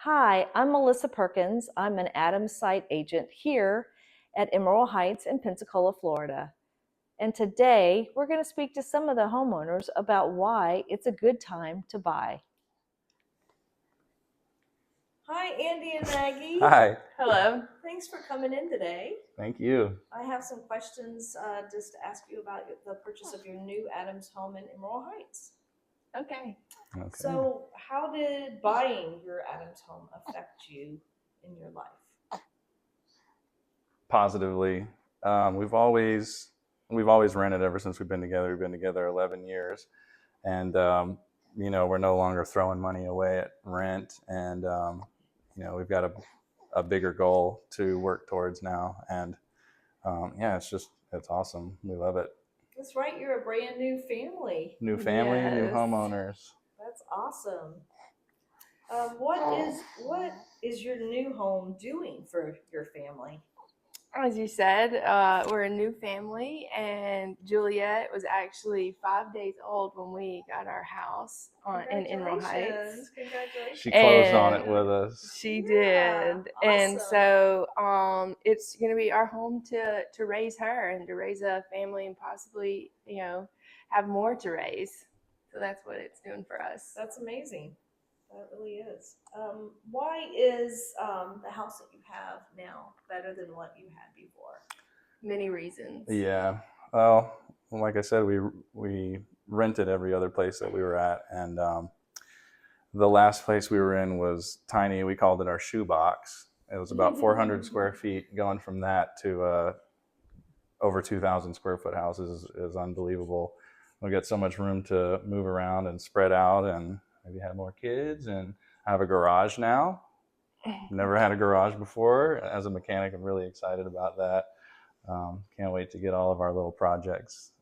Hi, I'm Melissa Perkins. I'm an Adams site agent here at Emerald Heights in Pensacola, Florida. And today we're going to speak to some of the homeowners about why it's a good time to buy. Hi, Andy and Maggie. Hi. Hello. Thanks for coming in today. Thank you. I have some questions just to ask you about the purchase of your new Adams home in Emerald Heights. Okay. So how did buying your Adams home affect you in your life? Positively. We've always rented ever since we've been together. We've been together 11 years, and we're no longer throwing money away at rent, and we've got a bigger goal to work towards now, and it's awesome. We love it. That's right. You're a brand new family. New family, new Yes. homeowners. That's awesome. What is your new home doing for your family? As you said, we're a new family, and Juliet was actually 5 days old when we got our house in Emerald Heights. Congratulations. She closed on it with us. She Yeah, did. And awesome. so it's going to be our home to raise her and to raise a family and possibly, have more to raise. So that's what it's doing for us. That's amazing. That really is. Why is the house that you have now better than what you had before? Many reasons. Yeah. Well, like I said, we rented every other place that we were at, and the last place we were in was tiny. We called it our shoebox. It was about 400 square feet. Going from that to over 2,000 square foot house is unbelievable. We get so much room to move around and spread out, and maybe have more kids. And I have a garage now. Never had a garage before. As a mechanic, I'm really excited about that. Can't wait to get all of our little projects,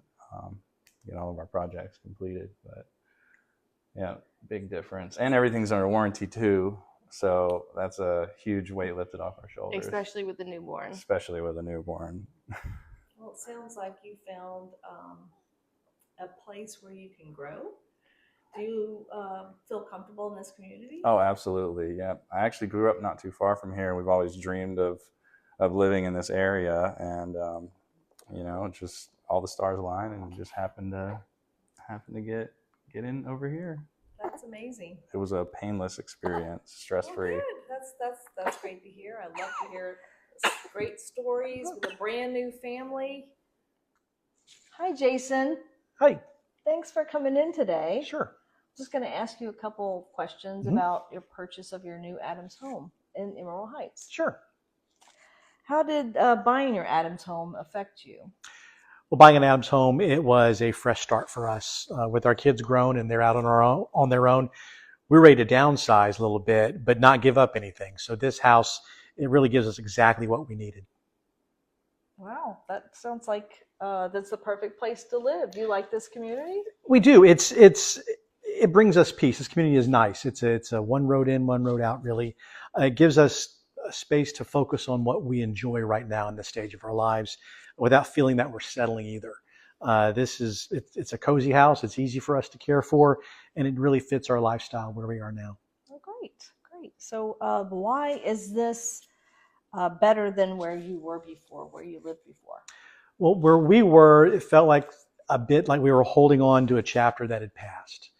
completed. But yeah, big difference. And everything's under warranty too. So that's a huge weight lifted off our shoulders. Especially with the newborn. Well, it sounds like you found a place where you can grow. Do you feel comfortable in this community? Oh, absolutely. Yeah. I actually grew up not too far from here. We've always dreamed of living in this area, and just all the stars aligned, and just happened to get in over here. That's amazing. It was a painless experience, stress-free. Oh, good. That's great to hear. I love to hear great stories with a brand new family. Hi, Jason. Hi. Thanks for coming in today. Sure. I'm just going to ask you a couple questions about your purchase of your new Adams home in Emerald Heights. Sure. How did buying your Adams home affect you? Well, buying an Adams home, it was a fresh start for us. With our kids grown and they're out on their own, we're ready to downsize a little bit, but not give up anything. So this house, it really gives us exactly what we needed. Wow, that sounds like that's the perfect place to live. Do you like this community? We do. It brings us peace. This community is nice. It's a one road in, one road out, really. It gives us a space to focus on what we enjoy right now in this stage of our lives without feeling that we're settling either. It's a cozy house. It's easy for us to care for, and it really fits our lifestyle where we are now. Oh, great. So why is this better than where you were before, where you lived before? Well, where we were, it felt like a bit like we were holding on to a chapter that had passed.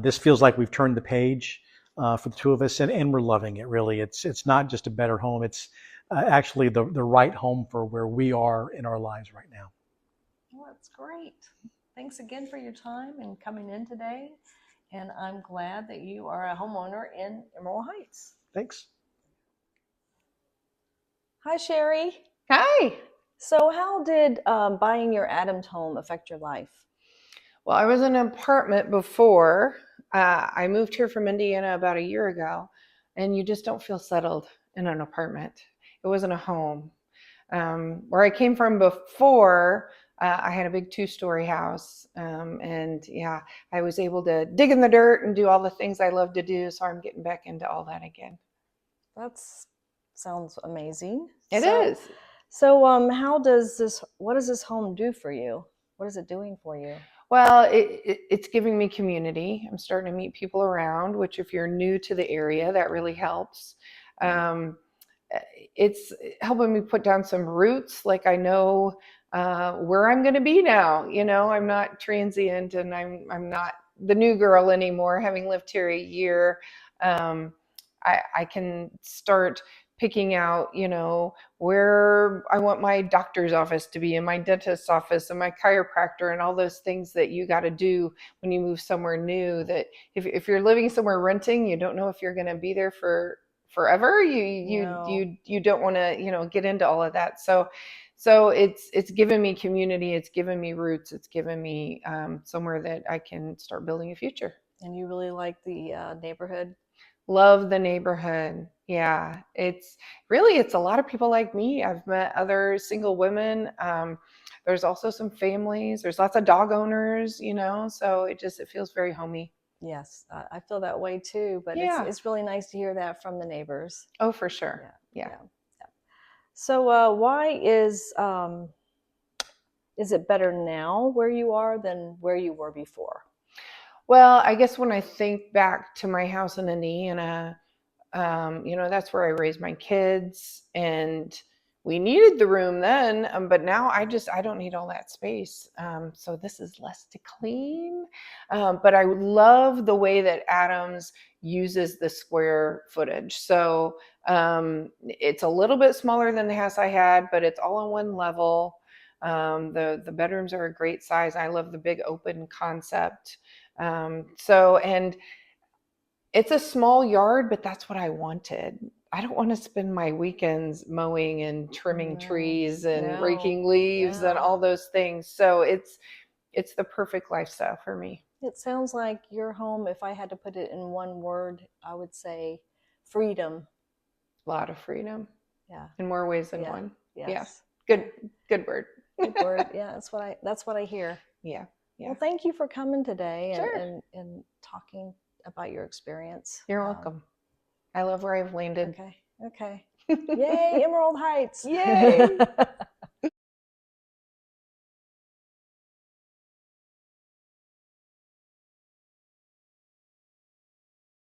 This feels like we've turned the page for the two of us, and we're loving it, really. It's not just a better home. It's actually the right home for where we are in our lives right now. Well, that's great. Thanks again for your time and coming in today. And I'm glad that you are a homeowner in Emerald Heights. Thanks. Hi, Sherry. Hi. So how did buying your Adams home affect your life? Well, I was in an apartment before. I moved here from Indiana about a year ago, and you just don't feel settled in an apartment. It wasn't a home. Where I came from before, I had a big 2-story house, and yeah, I was able to dig in the dirt and do all the things I love to do, so I'm getting back into all that again. That sounds amazing. It is. So what does this home do for you? What is it doing for you? Well, it's giving me community. I'm starting to meet people around, which if you're new to the area, that really helps. Um, it's helping me put down some roots. Like I know where I'm going to be now. You know, I'm not transient, and I'm not the new girl anymore. Having lived here a year, I can start picking out, you know, where I want my doctor's office to be, and my dentist's office, and my chiropractor, and all those things that you got to do when you move somewhere new. That if you're living somewhere renting, you don't know if you're going to be there for forever. You don't want to, you know, get into all of that. So it's given me community, it's given me roots, it's given me somewhere that I can start building a future. And you really like the neighborhood? Love the neighborhood. Yeah, it's a lot of people like me. I've met other single women. There's also some families. There's lots of dog owners, you know, so it feels very homey. Yes, I feel that way too, but Yeah. it's really nice to hear that from the neighbors. Oh, for sure. Yeah. So why is it better now where you are than where you were before? Well, I guess when I think back to my house in Indiana, you know, that's where I raised my kids, and we needed the room then, but now I don't need all that space. So this is less to clean. But I love the way that Adams uses the square footage. So it's a little bit smaller than the house I had, but it's all on one level. The bedrooms are a great size. I love the big open concept. And it's a small yard, but that's what I wanted. I don't want to spend my weekends mowing and trimming trees and raking leaves and all those things. So it's the perfect lifestyle for me. It sounds like your home, if I had to put it in one word, I would say freedom. A lot of freedom. Yeah. In more ways than one. Yes. Yeah. Good word. Good word. Yeah, that's what I hear. Yeah. Well, thank you for coming today and talking about your experience. You're welcome. I love where I've landed. Okay. Yay, Emerald Heights. Yay.